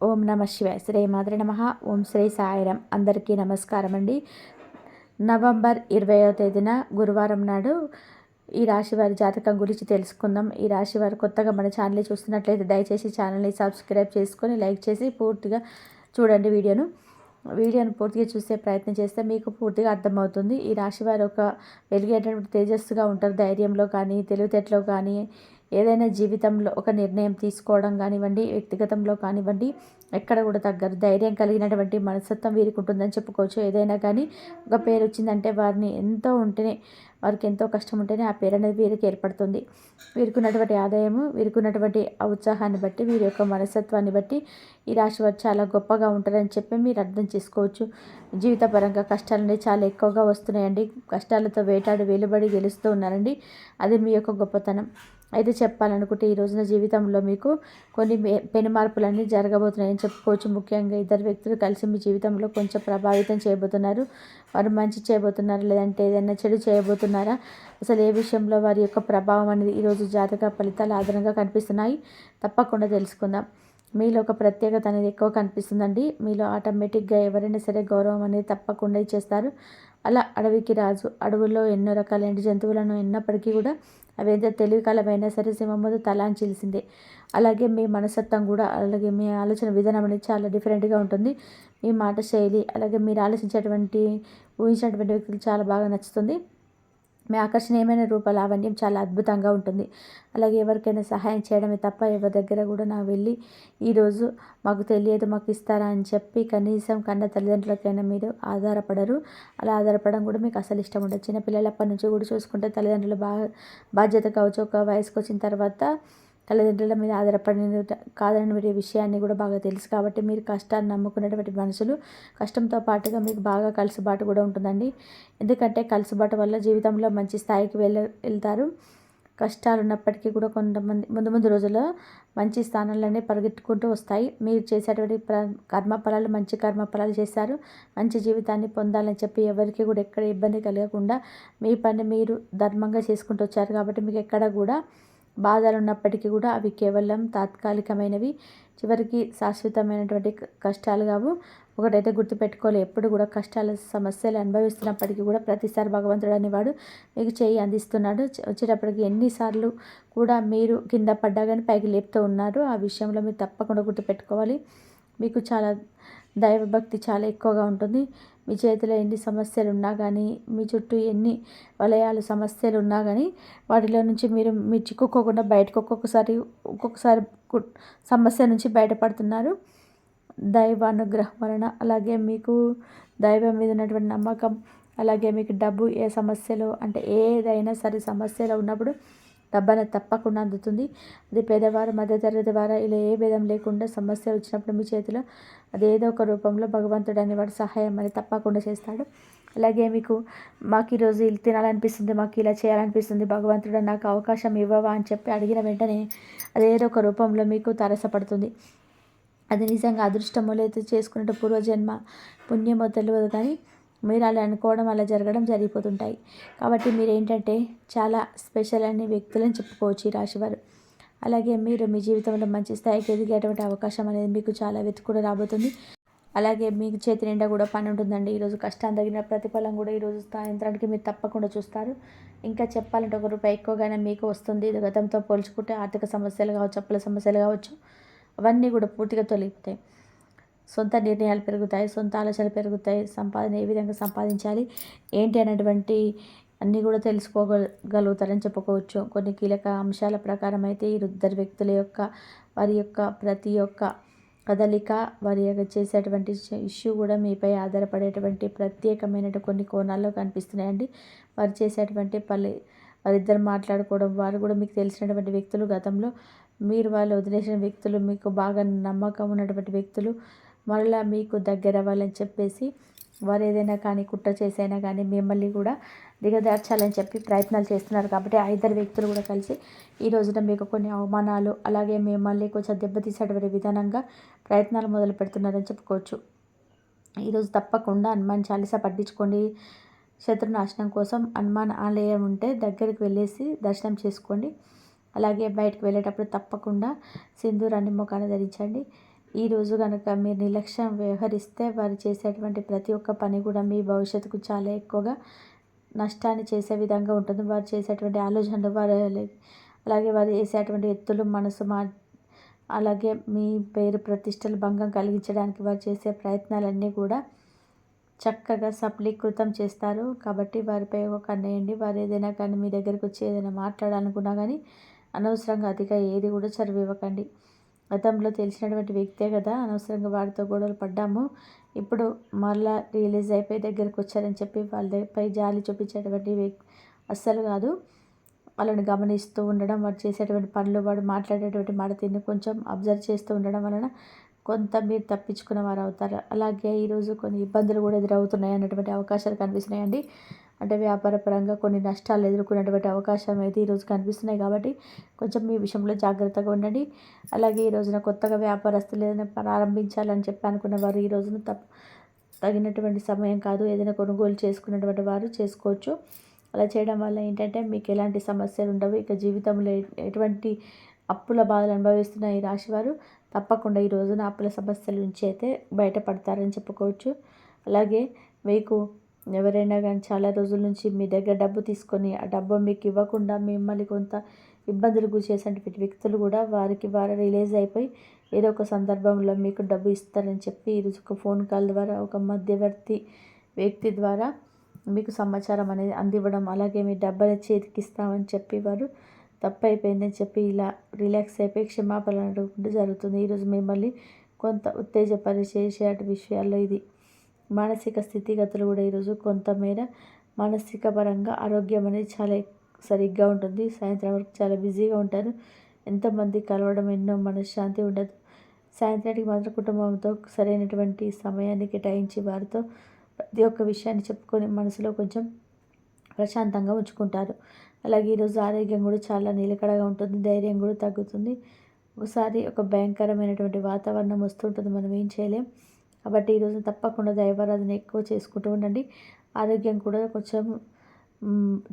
ఓం నమ శివాయ. శ్రీ మాత్రే నమః. ఓం శ్రీ సాయిరాం. అందరికీ నమస్కారం అండి. నవంబర్ 20వ తేదీన గురువారం నాడు ఈ రాశి వారి జాతకం గురించి తెలుసుకుందాం. ఈ రాశి వారు కొత్తగా మన ఛానల్ని చూస్తున్నట్లయితే దయచేసి ఛానల్ని సబ్స్క్రైబ్ చేసుకొని లైక్ చేసి పూర్తిగా చూడండి. వీడియోను పూర్తిగా చూసే ప్రయత్నం చేస్తే మీకు పూర్తిగా అర్థమవుతుంది. ఈ రాశి వారు ఒక వెలిగేటటువంటి తేజస్సుగా ఉంటారు. ధైర్యంలో కానీ, తెలివితేటలో కానీ, ఏదైనా జీవితంలో ఒక నిర్ణయం తీసుకోవడం కానివ్వండి, వ్యక్తిగతంలో కానివ్వండి, ఎక్కడ కూడా తగ్గరు. ధైర్యం కలిగినటువంటి మనస్తత్వం వీరికి ఉంటుందని చెప్పుకోవచ్చు. ఏదైనా కానీ ఒక పేరు వచ్చిందంటే వారిని ఎంతో ఉంటేనే, వారికి ఎంతో కష్టం ఉంటేనే ఆ పేరు అనేది వీరికి ఏర్పడుతుంది. వీరికి ఉన్నటువంటి ఆదాయము, వీరికి ఉన్నటువంటి ఉత్సాహాన్ని బట్టి, వీరి యొక్క మనస్తత్వాన్ని బట్టి ఈ రాశి వారు చాలా గొప్పగా ఉంటారని చెప్పి మీరు అర్థం చేసుకోవచ్చు. జీవితపరంగా కష్టాలనేవి చాలా ఎక్కువగా వస్తున్నాయండి. కష్టాలతో వేటాడి వెలుబడి గెలుస్తూ ఉన్నారండి. అది మీ యొక్క గొప్పతనం. అయితే చెప్పాలనుకుంటే ఈ రోజున జీవితంలో మీకు కొన్ని పెను మార్పులన్నీ జరగబోతున్నాయని చెప్పుకోవచ్చు. ముఖ్యంగా ఇద్దరు వ్యక్తులు కలిసి మీ జీవితంలో కొంచెం ప్రభావితం చేయబోతున్నారు. వారు మంచి చేయబోతున్నారు, లేదంటే ఏదైనా చెడు చేయబోతున్నారా, అసలు ఏ విషయంలో వారి యొక్క ప్రభావం అనేది ఈరోజు జాతక ఫలితాలు ఆధారంగా కనిపిస్తున్నాయి. తప్పకుండా తెలుసుకుందాం. మీలో ఒక ప్రత్యేకత అనేది ఎక్కువ కనిపిస్తుందండి. మీలో ఆటోమేటిక్గా ఎవరైనా సరే గౌరవం అనేది తప్పకుండా ఇచ్చేస్తారు. అలా అడవికి రాజు. అడవుల్లో ఎన్నో రకాలైన జంతువులను ఉన్నప్పటికీ కూడా అవి ఎంత తెలివికలమైనా సరే సింహం ముందు తలాంచిల్సిందే. అలాగే మీ మనస్తత్వం కూడా, అలాగే మీ ఆలోచన విధానం అనేది చాలా డిఫరెంట్గా ఉంటుంది. మీ మాట శైలి, అలాగే మీరు ఊహించినటువంటి వ్యక్తులు చాలా బాగా నచ్చుతుంది. మీ ఆకర్షణీయమైన రూపలావణ్యం చాలా అద్భుతంగా ఉంటుంది. అలాగే ఎవరికైనా సహాయం చేయడమే తప్ప ఎవరి దగ్గర కూడా నా వెళ్ళి ఈరోజు మాకు తెలియదు, మాకు ఇస్తారా అని చెప్పి కనీసం కన్న తల్లిదండ్రులకైనా మీరు ఆధారపడరు. అలా ఆధారపడడం కూడా మీకు అసలు ఇష్టం ఉండదు. చిన్నపిల్లలప్పటి నుంచి కూడా చూసుకుంటే తల్లిదండ్రులు బాధ్యత కావచ్చు. ఒక వయసుకు వచ్చిన తర్వాత తల్లిదండ్రుల మీద ఆధారపడిన కాదని మీరు విషయాన్ని కూడా బాగా తెలుసు. కాబట్టి మీరు కష్టాన్ని నమ్ముకునేటువంటి మనుషులు, కష్టంతో పాటుగా మీకు బాగా కలుసుబాటు కూడా ఉంటుందండి. ఎందుకంటే కలుసుబాటు వల్ల జీవితంలో మంచి స్థాయికి వెళ్తారు. కష్టాలు ఉన్నప్పటికీ కూడా కొంతమంది ముందు రోజుల్లో మంచి స్థానాలనే పరిగెత్తుకుంటూ వస్తాయి. మీరు చేసేటువంటి కర్మఫలాలు మంచి కర్మఫలాలు చేస్తారు. మంచి జీవితాన్ని పొందాలని చెప్పి ఎవరికి కూడా ఎక్కడ ఇబ్బంది కలగకుండా మీ పని మీరు ధర్మంగా చేసుకుంటూ వచ్చారు. కాబట్టి మీకు ఎక్కడ కూడా బాధలు ఉన్నప్పటికీ కూడా అవి కేవలం తాత్కాలికమైనవి, చివరికి శాశ్వతమైనటువంటి కష్టాలు కావు. ఒకటైతే గుర్తుపెట్టుకోవాలి, ఎప్పుడు కూడా సమస్యలు అనుభవిస్తున్నప్పటికీ కూడా ప్రతిసారి భగవంతుడు అనేవాడు మీకు చేయి అందిస్తున్నాడు. వచ్చేటప్పటికి ఎన్నిసార్లు కూడా మీరు కింద పడ్డా కానీ పైకి లేపుతూ ఉన్నారు. ఆ విషయంలో మీరు తప్పకుండా గుర్తుపెట్టుకోవాలి. మీకు చాలా దైవభక్తి చాలా ఎక్కువగా ఉంటుంది. మీ చేతిలో ఎన్ని సమస్యలు ఉన్నా కానీ, మీ చుట్టూ ఎన్ని వలయాలు సమస్యలు ఉన్నా కానీ వాటిలో నుంచి మీరు చిక్కుకోకుండా బయటకు ఒక్కొక్కసారి సమస్య నుంచి బయటపడుతున్నారు దైవానుగ్రహం వలన. అలాగే మీకు దైవం మీద ఉన్నటువంటి నమ్మకం, అలాగే మీకు డబ్బు ఏ సమస్యలో అంటే ఏదైనా సరే సమస్యలో ఉన్నప్పుడు డబ్బు అనేది తప్పకుండా అందుతుంది. అది పేదవారు, మధ్యతరగతి వారు, ఇలా ఏ భేదం లేకుండా సమస్య వచ్చినప్పుడు మీ చేతిలో అదేదో ఒక రూపంలో భగవంతుడు అనేవాడు సహాయం అనేది తప్పకుండా చేస్తాడు. అలాగే మీకు మాకు ఈరోజు ఇది తినాలనిపిస్తుంది, మాకు ఇలా చేయాలనిపిస్తుంది, భగవంతుడు నాకు అవకాశం ఇవ్వవా అని చెప్పి అడిగిన వెంటనే అదేదో ఒక రూపంలో మీకు తారసపడుతుంది. అది నిజంగా అదృష్టమో లేదా చేసుకున్నట్టు పూర్వజన్మ పుణ్యమో తెలియదు, కానీ మీరు అలా అనుకోవడం, అలా జరగడం జరిగిపోతుంటాయి. కాబట్టి మీరు ఏంటంటే చాలా స్పెషల్ అనే వ్యక్తులని చెప్పుకోవచ్చు ఈ రాశివారు. అలాగే మీరు మీ జీవితంలో మంచి స్థాయికి ఎదిగేటువంటి అవకాశం అనేది మీకు చాలా వెతుకుడు రాబోతుంది. అలాగే మీకు చేతి నిండా కూడా పని ఉంటుందండి. ఈరోజు కష్టాన్ని తగిన ప్రతిఫలం కూడా ఈరోజు సాయంత్రానికి మీరు తప్పకుండా చూస్తారు. ఇంకా చెప్పాలంటే ₹1 ఎక్కువగానే మీకు వస్తుంది. ఇది గతంతో పోల్చుకుంటే ఆర్థిక సమస్యలు కావచ్చు, అప్పుల సమస్యలు కావచ్చు, అవన్నీ కూడా పూర్తిగా తొలగిపోతాయి. సొంత నిర్ణయాలు పెరుగుతాయి, సొంత ఆలోచనలు పెరుగుతాయి. సంపాదన ఏ విధంగా సంపాదించాలి ఏంటి అనేటువంటి అన్నీ కూడా తెలుసుకోగలుగుతారని చెప్పుకోవచ్చు. కొన్ని కీలక అంశాల ప్రకారం అయితే ఈ ఇద్దరు వ్యక్తుల యొక్క వారి యొక్క ప్రతి ఒక్క కదలిక, వారి యొక్క చేసేటువంటి ఇష్యూ కూడా మీపై ఆధారపడేటువంటి ప్రత్యేకమైన కొన్ని కోణాల్లో కనిపిస్తున్నాయండి. వారు చేసేటువంటి వారిద్దరు మాట్లాడుకోవడం, వారు కూడా మీకు తెలిసినటువంటి వ్యక్తులు, గతంలో మీరు వాళ్ళు వదిలేసిన వ్యక్తులు, మీకు బాగా నమ్మకం ఉన్నటువంటి వ్యక్తులు మరలా మీకు దగ్గర అవ్వాలని చెప్పేసి వారు ఏదైనా కానీ కుట్ర చేసైనా కానీ మిమ్మల్ని కూడా దిగదార్చాలని చెప్పి ప్రయత్నాలు చేస్తున్నారు. కాబట్టి ఆ ఇద్దరు వ్యక్తులు కూడా కలిసి ఈ రోజున మీకు కొన్ని అవమానాలు, అలాగే మిమ్మల్ని కొంచెం దెబ్బతీసేటువంటి విధానంగా ప్రయత్నాలు మొదలు పెడుతున్నారని చెప్పుకోవచ్చు. ఈరోజు తప్పకుండా హనుమాన్ చాలీసా పట్టించుకోండి. శత్రునాశనం కోసం హనుమాన్ ఆలయం ఉంటే దగ్గరికి వెళ్ళేసి దర్శనం చేసుకోండి. అలాగే బయటకు వెళ్ళేటప్పుడు తప్పకుండా సింధూరాన్ని ముఖాన ధరించండి. ఈరోజు కనుక మీరు నిర్లక్ష్యం వ్యవహరిస్తే వారు చేసేటువంటి ప్రతి ఒక్క పని కూడా మీ భవిష్యత్తుకు చాలా ఎక్కువగా నష్టాన్ని చేసే విధంగా ఉంటుంది. వారు చేసేటువంటి ఆలోచనలు అలాగే వారు చేసేటువంటి ఎత్తులు మనసు అలాగే మీ పేరు ప్రతిష్టలు భంగం కలిగించడానికి వారు చేసే ప్రయత్నాలన్నీ కూడా చక్కగా సఫలీకృతం చేస్తారు. కాబట్టి వారిపై ఒక కన్నేయండి. వారు ఏదైనా కానీ మీ దగ్గరికి వచ్చి ఏదైనా మాట్లాడాలనుకున్నా కానీ అనవసరంగా అతిగా ఏది కూడా చదివివ్వకండి. గతంలో తెలిసినటువంటి వ్యక్తే కదా, అనవసరంగా వారితో గొడవలు పడ్డాము, ఇప్పుడు మళ్ళా రియలైజ్ అయిపోయి దగ్గరికి వచ్చారని చెప్పి వాళ్ళపై జాలి చూపించేటువంటి అస్సలు కాదు. వాళ్ళని గమనిస్తూ ఉండడం, వాడు చేసేటువంటి పనులు, వాడు మాట్లాడేటువంటి మాట తీరుని కొంచెం అబ్జర్వ్ చేస్తూ ఉండడం వలన కొంత మీరు తప్పించుకున్న వారు అవుతారు. అలాగే ఈరోజు కొన్ని ఇబ్బందులు కూడా ఎదురవుతున్నాయి అన్నటువంటి అవకాశాలు కనిపిస్తున్నాయండి. అంటే వ్యాపార పరంగా కొన్ని నష్టాలు ఎదుర్కొనేటువంటి అవకాశం అయితే ఈరోజు కనిపిస్తున్నాయి. కాబట్టి కొంచెం మీ విషయంలో జాగ్రత్తగా ఉండండి. అలాగే ఈ రోజున కొత్తగా వ్యాపారస్తులు ఏదైనా ప్రారంభించాలని చెప్పి అనుకున్న వారు ఈ రోజున తగినటువంటి సమయం కాదు. ఏదైనా కొనుగోలు చేసుకున్నటువంటి వారు చేసుకోవచ్చు. అలా చేయడం వల్ల ఏంటంటే మీకు ఎలాంటి సమస్యలు ఉండవు. ఇక జీవితంలో ఎటువంటి అప్పుల బాధలు అనుభవిస్తున్న ఈ రాశివారు తప్పకుండా ఈ రోజున అప్పుల సమస్యల నుంచి అయితే బయటపడతారని చెప్పుకోవచ్చు. అలాగే మీకు ఎవరైనా కానీ చాలా రోజుల నుంచి మీ దగ్గర డబ్బు తీసుకొని ఆ డబ్బు మీకు ఇవ్వకుండా మిమ్మల్ని కొంత ఇబ్బందులు గురి చేసేటువంటి వ్యక్తులు కూడా వారు రిలీజ్ అయిపోయి ఏదో ఒక సందర్భంలో మీకు డబ్బు ఇస్తారని చెప్పి ఈరోజు ఒక ఫోన్ కాల్ ద్వారా ఒక మధ్యవర్తి వ్యక్తి ద్వారా మీకు సమాచారం అనేది అందివ్వడం, అలాగే మీ డబ్బుని చేతికిస్తామని చెప్పి వారు తప్పు అయిపోయిందని చెప్పి ఇలా రిలాక్స్ అయిపోయి క్షమాపణ అడుగుకుంటూ జరుగుతుంది. ఈరోజు మిమ్మల్ని కొంత ఉత్తేజపరిచేసే విషయాల్లో ఇది. మానసిక స్థితిగతులు కూడా ఈరోజు కొంతమేర మానసిక పరంగా ఆరోగ్యం అనేది చాలా సరిగ్గా ఉంటుంది. సాయంత్రం వరకు చాలా బిజీగా ఉంటారు. ఎంతోమంది కలవడం, ఎన్నో మనశ్శాంతి ఉండదు. సాయంత్రానికి మాత్రం కుటుంబంతో సరైనటువంటి సమయాన్ని కేటాయించి వారితో ప్రతి ఒక్క విషయాన్ని చెప్పుకొని మనసులో కొంచెం ప్రశాంతంగా ఉంచుకుంటారు. అలాగే ఈరోజు ఆరోగ్యం కూడా చాలా నిలకడగా ఉంటుంది. ధైర్యం కూడా తగ్గుతుంది. ఒకసారి ఒక భయంకరమైనటువంటి వాతావరణం వస్తుంటుంది, మనం ఏం చేయలేం. కాబట్టి ఈరోజు తప్పకుండా దైవారాధన ఎక్కువ చేసుకుంటూ ఉండండి. ఆరోగ్యం కూడా కొంచెం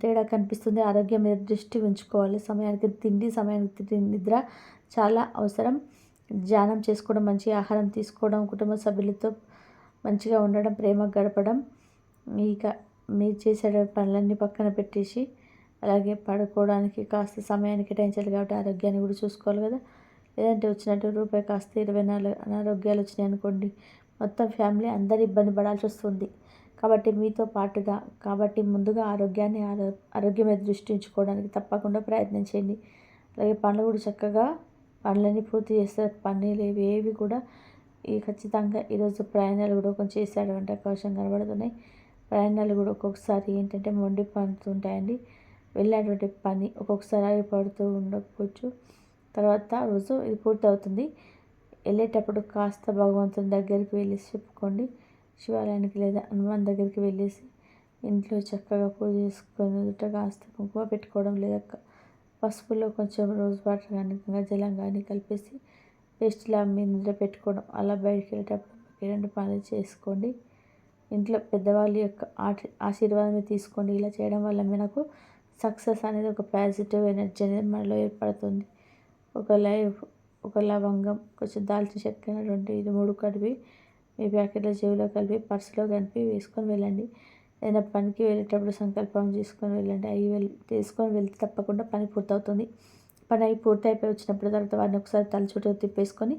తేడా కనిపిస్తుంది. ఆరోగ్యం మీద దృష్టి ఉంచుకోవాలి. సమయానికి తిండి, సమయానికి నిద్ర చాలా అవసరం. ధ్యానం చేసుకోవడం, మంచి ఆహారం తీసుకోవడం, కుటుంబ సభ్యులతో మంచిగా ఉండడం, ప్రేమ గడపడం, ఇక మీరు చేసే పనులన్నీ పక్కన పెట్టేసి అలాగే పడుకోవడానికి కాస్త సమయాన్ని కేటాయించాలి. కాబట్టి ఆరోగ్యాన్ని కూడా చూసుకోవాలి కదా. లేదంటే వచ్చినట్టు రూపాయి కాస్త 24 అనారోగ్యాలు వచ్చినాయి అనుకోండి, మొత్తం ఫ్యామిలీ అందరు ఇబ్బంది పడాల్సి వస్తుంది. కాబట్టి మీతో పాటుగా ముందుగా ఆరోగ్యం మీద దృష్టి ఉంచుకోవడానికి తప్పకుండా ప్రయత్నం చేయండి. అలాగే పనులు కూడా చక్కగా పనులన్నీ పూర్తి చేస్తారు. పనులు ఏవి కూడా ఖచ్చితంగా ఈరోజు ప్రయాణాలు కూడా కొంచెం చేసేటువంటి అవకాశం కనబడుతున్నాయి. ప్రయాణాలు కూడా ఒక్కొక్కసారి ఏంటంటే మొండి పడుతుంటాయండి. వెళ్ళినటువంటి పని ఒక్కొక్కసారి ఆగిపడుతూ ఉండకపోవచ్చు. తర్వాత రోజు ఇది పూర్తవుతుంది. వెళ్ళేటప్పుడు కాస్త భగవంతుని దగ్గరికి వెళ్ళేసి చెప్పుకోండి. శివాలయానికి లేదా హనుమాన్ దగ్గరికి వెళ్ళేసి ఇంట్లో చక్కగా పూజ చేసుకొని కాస్త కుంకుమ పెట్టుకోవడం, లేదా పసుపులో కొంచెం రోజ్ వాటర్ కానీ గంగా జలం కానీ కలిపేసి పేస్ట్లా మీ నిద్ర పెట్టుకోవడం, అలా బయటికి వెళ్ళేటప్పుడు రెండు పనులు చేసుకోండి. ఇంట్లో పెద్దవాళ్ళ యొక్క ఆశీర్వాదం తీసుకోండి. ఇలా చేయడం వల్ల మనకు సక్సెస్ అనేది ఒక పాజిటివ్ ఎనర్జీ అనేది మనలో ఏర్పడుతుంది. ఒక లవంగం, కొంచెం దాల్చిన చెక్క, 2 ఇది 3 కలిపి మీ ప్యాకెట్లో చెవిలో కలిపి పర్సులో కలిపి వేసుకొని వెళ్ళండి. ఏదైనా పనికి వెళ్ళేటప్పుడు సంకల్పం చేసుకొని వెళ్ళండి. అవి తీసుకొని వెళ్తే తప్పకుండా పని పూర్తవుతుంది. పని పూర్తి అయిపోయి వచ్చినప్పుడు తర్వాత వారిని ఒకసారి తల చుట్టూ తిప్పేసుకొని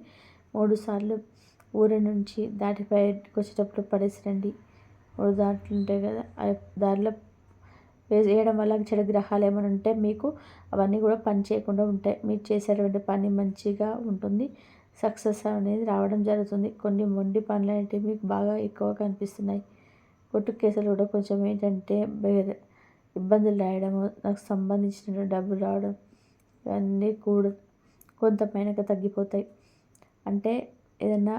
3 సార్లు ఊరి నుంచి దాటి బయటకు వచ్చేటప్పుడు పడేసి రండి. 3 దారులు ఉంటాయి కదా, ఆ దారిలో వేయడం వల్ల చెడు గ్రహాలు ఏమైనా ఉంటే మీకు అవన్నీ కూడా పని చేయకుండా ఉంటాయి. మీరు చేసేటువంటి పని మంచిగా ఉంటుంది. సక్సెస్ అనేది రావడం జరుగుతుంది. కొన్ని మొండి పనులు అనేవి మీకు బాగా ఎక్కువ కనిపిస్తున్నాయి. కొట్టు కేసులు కూడా కొంచెం ఏంటంటే ఇబ్బందులు రాయడము, నాకు సంబంధించిన డబ్బులు రావడం, ఇవన్నీ కూడా కొంత పైనగా తగ్గిపోతాయి. అంటే ఏదన్నా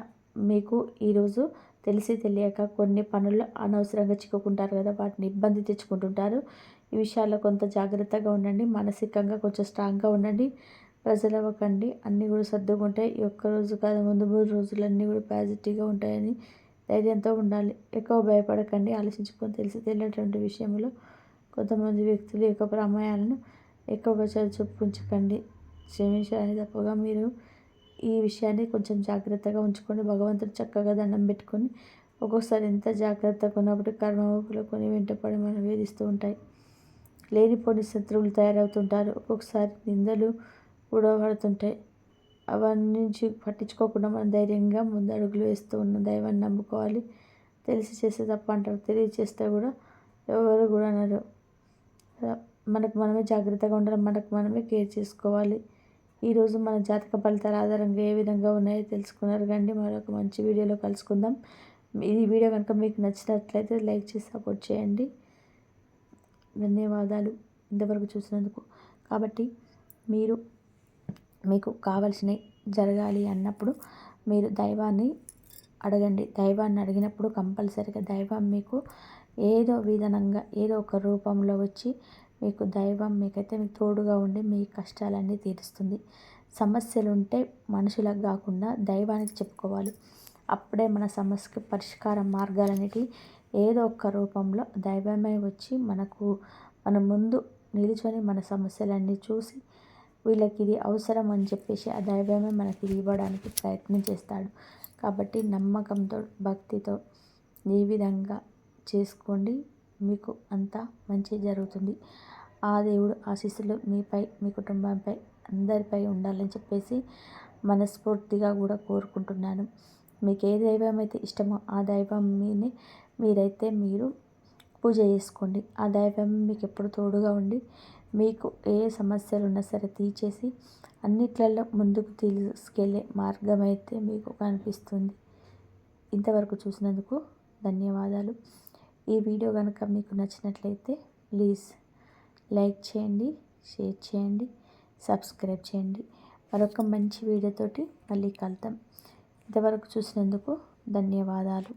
మీకు ఈరోజు తెలిసి తెలియక కొన్ని పనుల్లో అనవసరంగా చిక్కుకుంటారు కదా, వాటిని ఇబ్బంది తెచ్చుకుంటుంటారు. ఈ విషయాల్లో కొంత జాగ్రత్తగా ఉండండి. మానసికంగా కొంచెం స్ట్రాంగ్గా ఉండండి. ప్రెజర్ అవ్వకండి. అన్నీ కూడా సర్దుకుంటాయి. ఈ ఒక్కరోజు కాదు, ముందు 3 రోజులు అన్నీ కూడా పాజిటివ్గా ఉంటాయని ధైర్యంతో ఉండాలి. ఎక్కువ భయపడకండి. ఆలోచించుకొని తెలిసి తెలియనటువంటి విషయంలో కొంతమంది వ్యక్తులు యొక్క ప్రమేయాలను ఎక్కువగా చొప్పించకండి. క్షమించడానికి తప్పగా మీరు ఈ విషయాన్ని కొంచెం జాగ్రత్తగా ఉంచుకొని భగవంతుడు చక్కగా దండం పెట్టుకొని ఒక్కొక్కసారి ఎంత జాగ్రత్తగా ఉన్నప్పుడు కర్మలు కొని వెంటపడి మనం వేధిస్తూ ఉంటాయి. లేనిపోని శత్రువులు తయారవుతుంటారు. ఒక్కొక్కసారి నిందలు కూడా పడుతుంటాయి. అవన్నీ పట్టించుకోకుండా మనం ధైర్యంగా ముందడుగులు వేస్తూ ఉన్న దైవాన్ని నమ్ముకోవాలి. తెలిసి చేస్తే తప్ప అంటారు, తెలియచేస్తే కూడా ఎవరు కూడా అనరు. మనకు మనమే జాగ్రత్తగా ఉండాలి, మనకు మనమే కేర్ చేసుకోవాలి. ఈరోజు మన జాతక ఫలితాల ఆధారంగా ఏ విధంగా ఉన్నాయో తెలుసుకున్నారు కండి. మరొక మంచి వీడియోలో కలుసుకుందాం. ఈ వీడియో కనుక మీకు నచ్చినట్లయితే లైక్ చేసి సపోర్ట్ చేయండి. ధన్యవాదాలు ఇంతవరకు చూసినందుకు. కాబట్టి మీకు కావాల్సినవి జరగాలి అన్నప్పుడు మీరు దైవాన్ని అడగండి. దైవాన్ని అడిగినప్పుడు కంపల్సరీగా దైవం మీకు ఏదో విధానంగా ఏదో ఒక రూపంలో వచ్చి దైవం మీకైతే మీకు తోడుగా ఉండి మీ కష్టాలన్నీ తీరుస్తుంది. సమస్యలు ఉంటే మనుషులకు కాకుండా దైవానికి చెప్పుకోవాలి. అప్పుడే మన సమస్యకు పరిష్కార మార్గాలన్నిటి ఏదో ఒక రూపంలో దైవమే వచ్చి మన ముందు నిలుచొని మన సమస్యలన్నీ చూసి వీళ్ళకి ఇది అవసరం అని చెప్పేసి ఆ దైవమే మనకి ఇవ్వడానికి ప్రయత్నం చేస్తాడు. కాబట్టి నమ్మకంతో భక్తితో ఈ విధంగా చేసుకోండి, మీకు అంతా మంచి జరుగుతుంది. ఆ దేవుడు ఆశీస్సులు మీపై మీ కుటుంబంపై అందరిపై ఉండాలని చెప్పేసి మనస్ఫూర్తిగా కూడా కోరుకుంటున్నాను. మీకు ఏ దైవం అయితే ఇష్టమో ఆ దైవం మీరు పూజ చేసుకోండి. ఆ దైవం మీకు ఎప్పుడు తోడుగా ఉండి మీకు ఏ సమస్యలు ఉన్నా సరే తీర్చేసి అన్నిట్లలో ముందుకు తీసుకెళ్ళే మార్గం అయితే మీకు కనిపిస్తుంది. ఇంతవరకు చూసినందుకు ధన్యవాదాలు. ఈ వీడియో కనుక మీకు నచ్చినట్లయితే ప్లీజ్ లైక్ చేయండి, షేర్ చేయండి, సబ్స్క్రైబ్ చేయండి. మరొక మంచి వీడియోతోటి మళ్ళీ కలుద్దాం. ఇంతవరకు చూసినందుకు ధన్యవాదాలు.